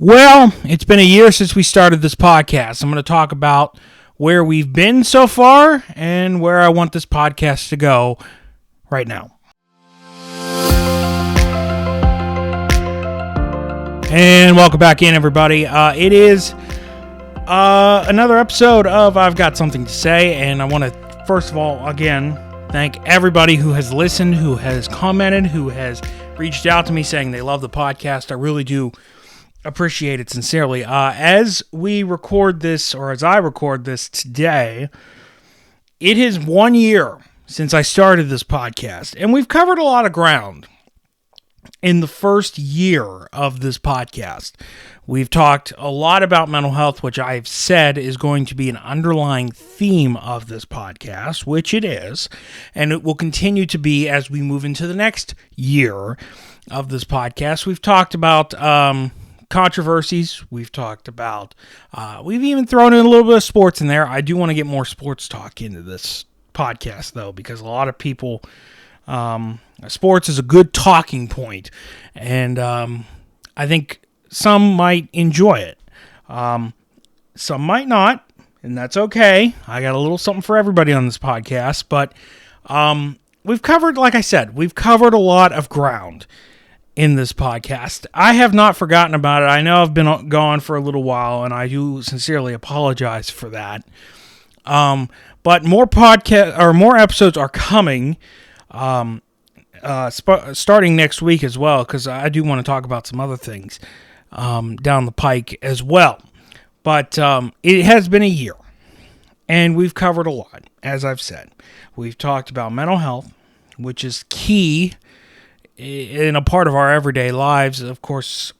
Well, it's been a year since we started this podcast. I'm going to talk about where we've been so far and where I want this podcast to go right now. And welcome back in, everybody. It is another episode of I've Got Something to Say, and I want to, first of all, again, thank everybody who has listened, who has commented, who has reached out to me saying they love the podcast. I really do appreciate it sincerely. As we record this, or as I record this today, it is 1 year since I started this podcast, and we've covered a lot of ground in the first year of this podcast. We've talked a lot about mental health, which I've said is going to be an underlying theme of this podcast, which it is, and it will continue to be as we move into the next year of this podcast. We've talked about controversies. We've talked about, we've even thrown in a little bit of sports in there. I do want to get more sports talk into this podcast, though, because a lot of people, sports is a good talking point, and I think some might enjoy it. Some might not, and that's okay. I got a little something for everybody on this podcast, but we've covered, like I said, we've covered a lot of ground in this podcast. I have not forgotten about it. I know I've been gone for a little while, and I do sincerely apologize for that. But more episodes are coming, starting next week as well, because I do want to talk about some other things down the pike as well. But it has been a year, and we've covered a lot, as I've said. We've talked about mental health, which is key in a part of our everyday lives. Of course,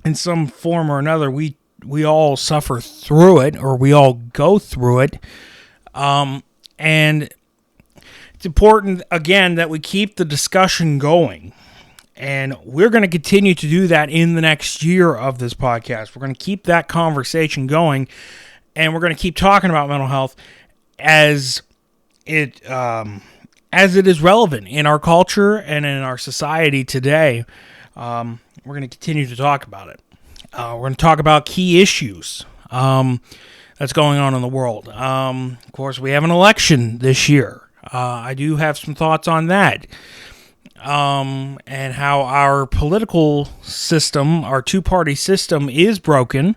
in some form or another, we all suffer through it, or we all go through it. And it's important, again, that we keep the discussion going. And we're going to continue to do that in the next year of this podcast. We're going to keep that conversation going, and we're going to keep talking about mental health as it is relevant in our culture and in our society today. We're going to continue to talk about it. We're going to talk about key issues that's going on in the world. Of course, we have an election this year. I do have some thoughts on that, and how our political system, our two-party system, is broken.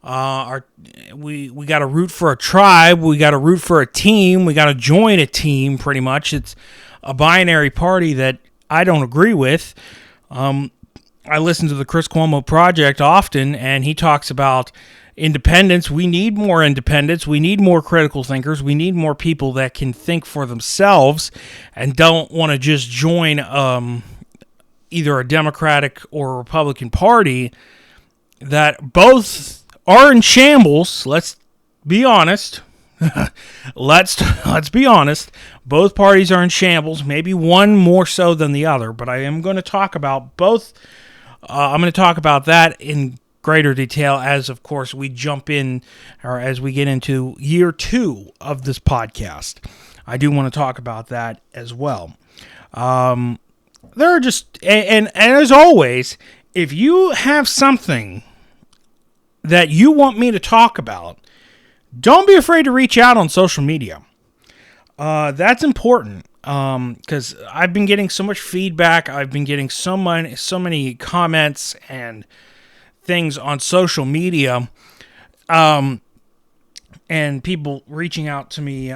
We got to root for a tribe. We got to root for a team. We got to join a team. Pretty much, it's a binary party that I don't agree with. I listen to the Chris Cuomo Project often, and he talks about independence. We need more independence. We need more critical thinkers. We need more people that can think for themselves and don't want to just join either a Democratic or a Republican Party that both are in shambles. Let's be honest. Let's be honest. Both parties are in shambles. Maybe one more so than the other, but I am going to talk about both. I'm going to talk about that in greater detail as, of course, we jump in, or as we get into year 2 of this podcast. I do want to talk about that as well. There are just, and as always, if you have something that you want me to talk about, don't be afraid to reach out on social media. That's important, because I've been getting so much feedback. I've been getting so many comments and things on social media, and people reaching out to me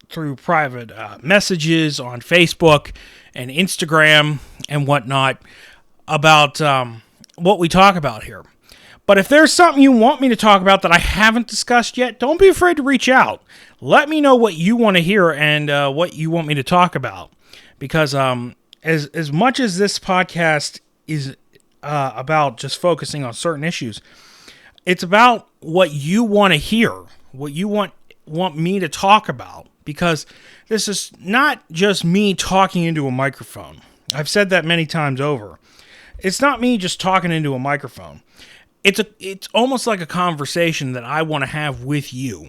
through private messages on Facebook and Instagram and whatnot about what we talk about here. But if there's something you want me to talk about that I haven't discussed yet, don't be afraid to reach out. Let me know what you want to hear and what you want me to talk about. Because as much as this podcast is about just focusing on certain issues, it's about what you want to hear, what you want me to talk about. Because this is not just me talking into a microphone. I've said that many times over. It's not me just talking into a microphone. It's almost like a conversation that I want to have with you.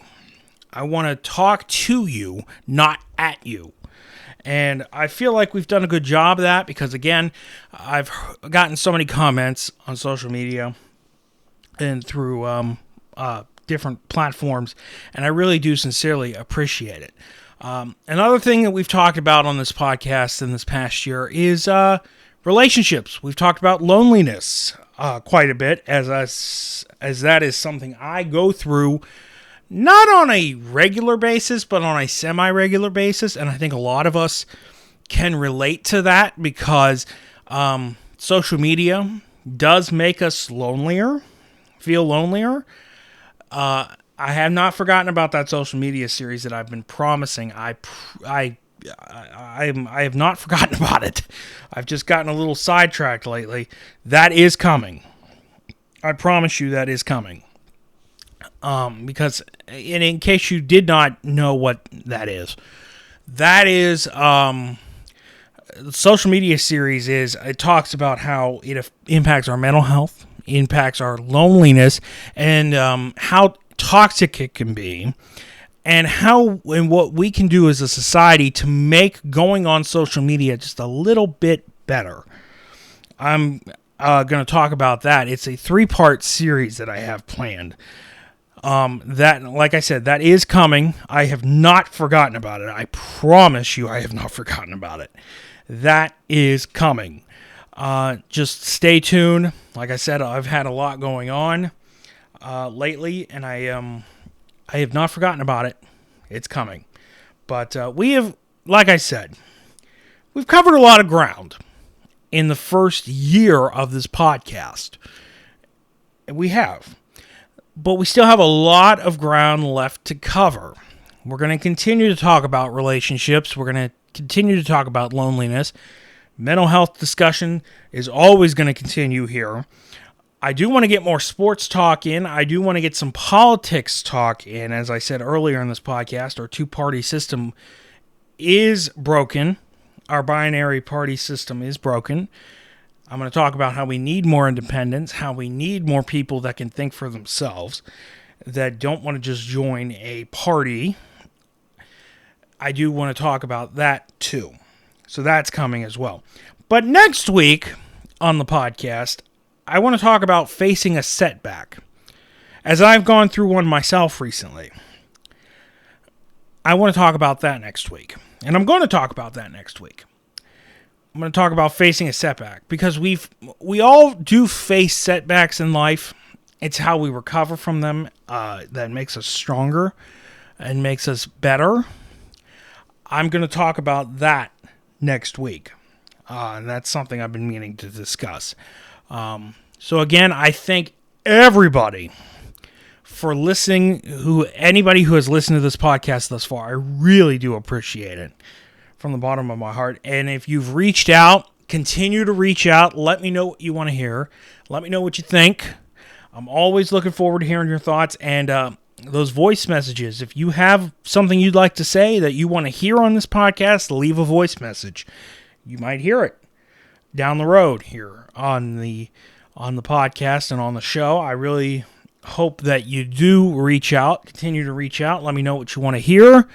I want to talk to you, not at you. And I feel like we've done a good job of that because, again, I've gotten so many comments on social media and through different platforms, and I really do sincerely appreciate it. Another thing that we've talked about on this podcast in this past year is relationships. We've talked about loneliness quite a bit, as that is something I go through not on a regular basis, but on a semi-regular basis, and I think a lot of us can relate to that because social media does make us feel lonelier. I have not forgotten about that social media series that I've been promising. I have not forgotten about it. I've just gotten a little sidetracked lately. That is coming. I promise you that is coming. Because in case you did not know what that is the social media series it talks about how it impacts our mental health, impacts our loneliness, and how toxic it can be, and what we can do as a society to make going on social media just a little bit better. I'm going to talk about that. It's a 3-part series that I have planned. That, like I said, that is coming. I have not forgotten about it. I promise you I have not forgotten about it. That is coming. Just stay tuned. Like I said, I've had a lot going on lately, and I have not forgotten about it. It's coming. But we have, like I said, we've covered a lot of ground in the first year of this podcast. We have. But we still have a lot of ground left to cover. We're going to continue to talk about relationships. We're going to continue to talk about loneliness. Mental health discussion is always going to continue here. I do want to get more sports talk in. I do want to get some politics talk in. As I said earlier in this podcast, our 2-party system is broken. Our binary party system is broken. I'm going to talk about how we need more independence, how we need more people that can think for themselves, that don't want to just join a party. I do want to talk about that too. So that's coming as well. But next week on the podcast, I want to talk about facing a setback. As I've gone through one myself recently, I want to talk about that next week. And I'm going to talk about that next week. I'm going to talk about facing a setback because we all do face setbacks in life. It's how we recover from them that makes us stronger and makes us better. I'm going to talk about that next week. And that's something I've been meaning to discuss. So again, I thank everybody for listening. Anybody who has listened to this podcast thus far, I really do appreciate it from the bottom of my heart. And if you've reached out, continue to reach out. Let me know what you want to hear. Let me know what you think. I'm always looking forward to hearing your thoughts and those voice messages. If you have something you'd like to say that you want to hear on this podcast, leave a voice message. You might hear it down the road here on the podcast and on the show. I really hope that you do reach out. Continue to reach out. Let me know what you want to hear.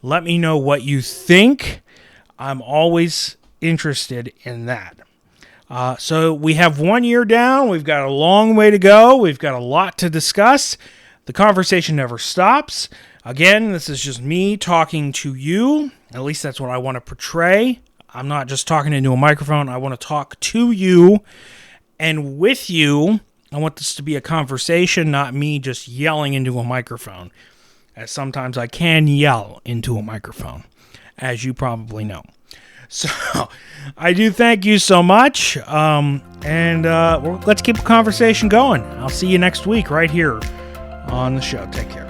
Let me know what you think. I'm always interested in that. So we have 1 year down. We've got a long way to go. We've got a lot to discuss. The conversation never stops. Again, this is just me talking to you. At least that's what I want to portray. I'm not just talking into a microphone. I want to talk to you and with you. I want this to be a conversation, not me just yelling into a microphone. As sometimes I can yell into a microphone, as you probably know. So, I do thank you so much, and let's keep the conversation going. I'll see you next week right here on the show. Take care.